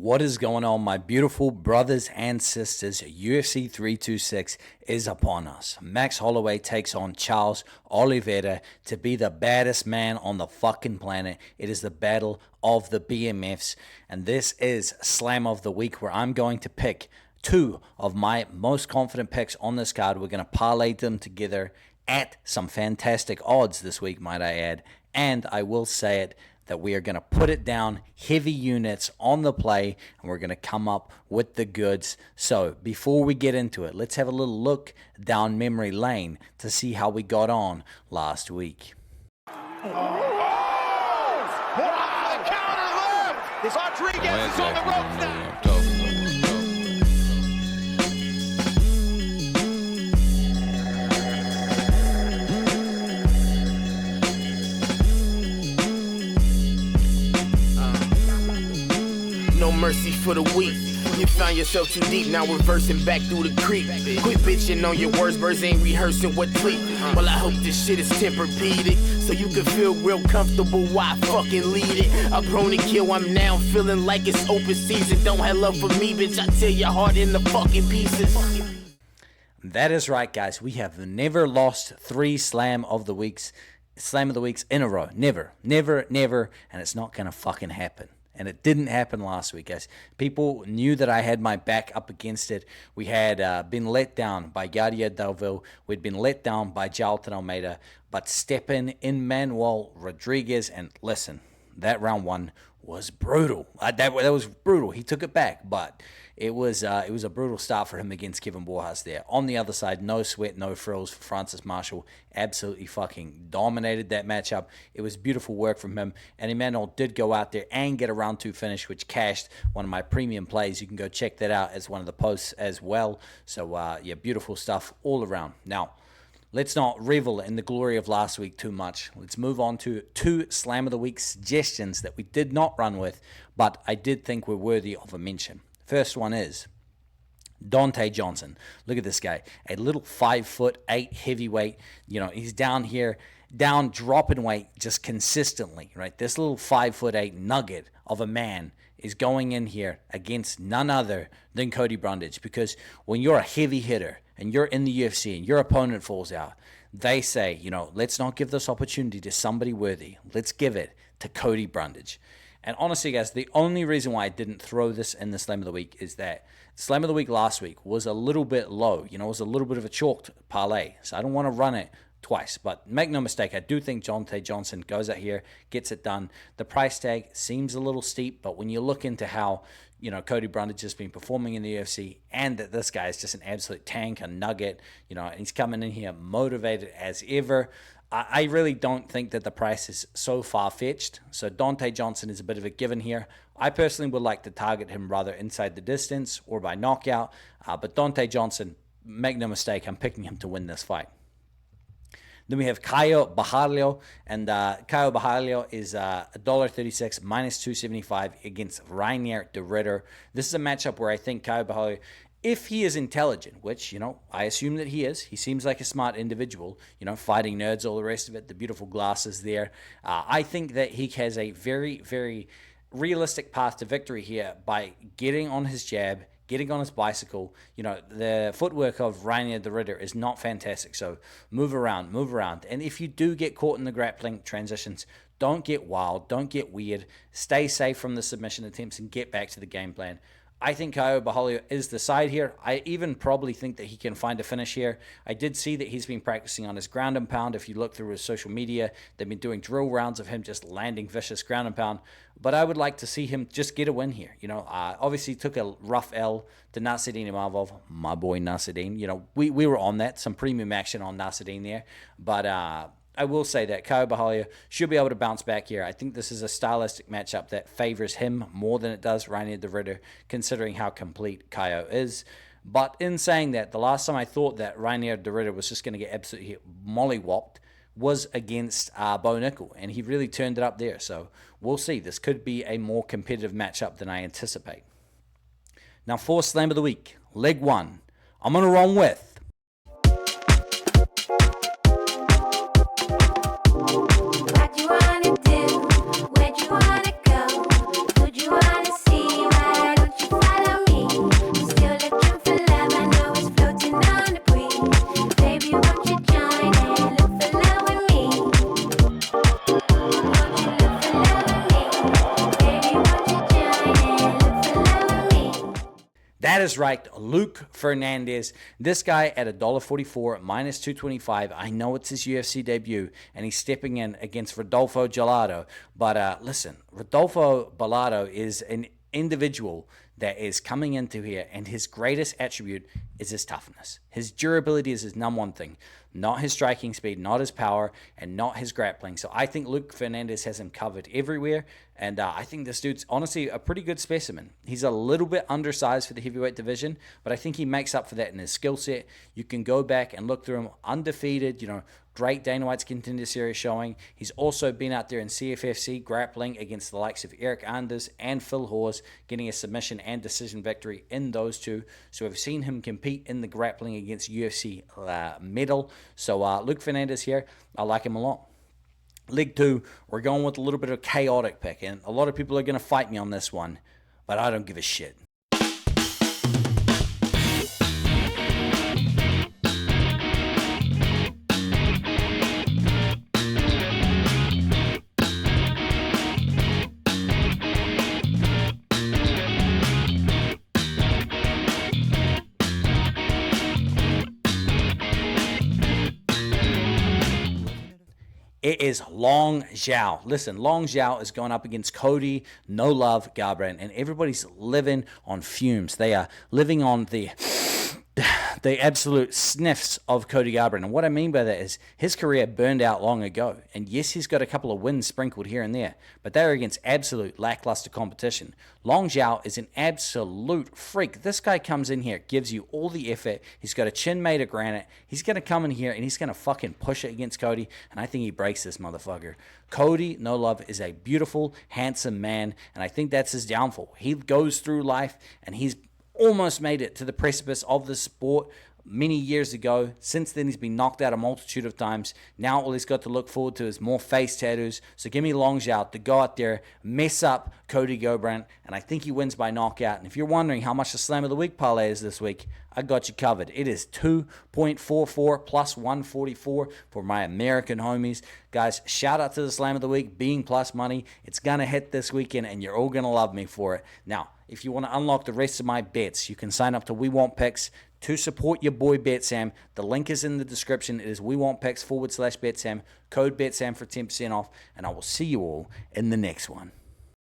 What is going on, my beautiful brothers and sisters? UFC 326 is upon us. Max Holloway takes on Charles Oliveira to be the baddest man on the fucking planet. It is the battle of the BMFs, and this is Slam of the Week, where I'm going to pick two of my most confident picks on this card. We're going to parlay them together at some fantastic odds this week, might I add, and I will say it, that we are going to put it down heavy units on the play, and we're going to come up with the goods. So before we get into it, let's have a little look down memory lane to see how we got on last week. What on the counter left? Rodriguez is on the ropes now. No mercy for the weak. You found yourself too deep, now reversing back through the creek. Quit bitching on your words, birds ain't rehearsing what tweet. Well, I hope this shit is Tempur-Pedic, so you can feel real comfortable while I fucking lead it. I'm prone to kill, I'm now feeling like it's open season. Don't have love for me, bitch, I tear your heart into fucking pieces. That is right, guys. We have never lost three Slam of the Weeks in a row. Never, and it's not gonna fucking happen. And it didn't happen last week, guys. People knew that I had my back up against it. We had been let down by Gardia Dalville. We'd been let down by Jalton Almeida. But stepping in Manuel Rodriguez, and listen, that round one was brutal. That was brutal. He took it back, but it was a brutal start for him against Kevin Borjas there. On the other side, no sweat, no frills for Francis Marshall. Absolutely fucking dominated that matchup. It was beautiful work from him. And Emmanuel did go out there and get a round two finish, which cashed one of my premium plays. You can go check that out as one of the posts as well. So, yeah, beautiful stuff all around. Now, let's not revel in the glory of last week too much. Let's move on to two Slam of the Week suggestions that we did not run with, but I did think were worthy of a mention. First one is Dante Johnson. Look at this guy. A little 5'8" heavyweight. You know, he's down here, dropping weight just consistently, right? This little 5'8" nugget of a man is going in here against none other than Cody Brundage, because when you're a heavy hitter and you're in the UFC and your opponent falls out, they say, you know, let's not give this opportunity to somebody worthy. Let's give it to Cody Brundage. And honestly, guys, the only reason why I didn't throw this in the Slam of the Week is that Slam of the Week last week was a little bit low. You know, it was a little bit of a chalked parlay. So I don't want to run it twice. But make no mistake, I do think Dante Johnson goes out here, gets it done. The price tag seems a little steep, but when you look into how, you know, Cody Brundage has been performing in the UFC, and that this guy is just an absolute tank, a nugget, you know, and he's coming in here motivated as ever, I really don't think that the price is so far-fetched. So Dante Johnson is a bit of a given here. I personally would like to target him rather inside the distance or by knockout. But Dante Johnson, make no mistake, I'm picking him to win this fight. Then we have Caio Borralho, and Caio Borralho is $1.36 minus 275 against Reinier de Ridder. This is a matchup where I think Caio Borralho, if he is intelligent, which, you know, I assume that he is. He seems like a smart individual, you know, fighting nerds, all the rest of it, the beautiful glasses there. I think that he has a very, very realistic path to victory here by getting on his jab, getting on his bicycle. You know, the footwork of Reinier de Ridder is not fantastic, so move around. And if you do get caught in the grappling transitions, don't get wild, don't get weird. Stay safe from the submission attempts and get back to the game plan. I think Caio Borralho is the side here. I even probably think that he can find a finish here. I did see that he's been practicing on his ground and pound. If you look through his social media, they've been doing drill rounds of him just landing vicious ground and pound. But I would like to see him just get a win here. You know, obviously took a rough L to Nassourdine Imavov, my boy Nassourdine. You know, we were on that, some premium action on Nassourdine there. But I will say that Caio Borralho should be able to bounce back here. I think this is a stylistic matchup that favors him more than it does Reinier de Ridder, considering how complete Caio is. But in saying that, the last time I thought that Reinier de Ridder was just going to get absolutely mollywopped was against Bo Nickel, and he really turned it up there. So we'll see. This could be a more competitive matchup than I anticipate. Now, for Slam of the Week, leg one, I'm going to run with What you wanna do? Where'd you wanna go? Who'd you wanna see? What That is right, Luke Fernandez. This guy at $1.44, minus 225. I know it's his UFC debut, and he's stepping in against Rodolfo Gelado. But listen, Rodolfo Gelado is an individual that is coming into here, and his greatest attribute is his toughness. His durability is his number one thing, not his striking speed, not his power, and not his grappling. So I think Luke Fernandez has him covered everywhere, and I think this dude's honestly a pretty good specimen. He's a little bit undersized for the heavyweight division, but I think he makes up for that in his skill set. You can go back and look through him, undefeated, great Dana White's Contender Series showing. He's also been out there in CFFC grappling against the likes of Eric Anders and Phil Hawes, getting a submission and decision victory in those two. So we've seen him compete in the grappling against UFC medal. So Luke Fernandez here, I like him a lot. Leg 2, we're going with a little bit of a chaotic pick, and a lot of people are going to fight me on this one, but I don't give a shit. It is Long Zhao. Listen, Long Zhao is going up against Cody No Love Garbrandt, and everybody's living on fumes. They are living on the absolute sniffs of Cody Garbrandt. And what I mean by that is his career burned out long ago. And yes, he's got a couple of wins sprinkled here and there, but they're against absolute lackluster competition. Long Zhao is an absolute freak. This guy comes in here, gives you all the effort. He's got a chin made of granite. He's going to come in here and he's going to fucking push it against Cody. And I think he breaks this motherfucker. Cody No Love is a beautiful, handsome man. And I think that's his downfall. He goes through life and he's almost made it to the precipice of the sport many years ago. Since then, he's been knocked out a multitude of times. Now all he's got to look forward to is more face tattoos. So give me Long Zhao to go out there, mess up Cody Garbrandt, and I think he wins by knockout. And if you're wondering how much the Slam of the Week parlay is this week, I got you covered. It is 2.44 plus 144 for my American homies. Guys, shout out to the Slam of the Week being plus money. It's going to hit this weekend, and you're all going to love me for it. Now, if you want to unlock the rest of my bets, you can sign up to We Want Picks to support your boy BetSam. The link is in the description. It is WeWantPicks /BetSam. Code BetSam for 10% off. And I will see you all in the next one.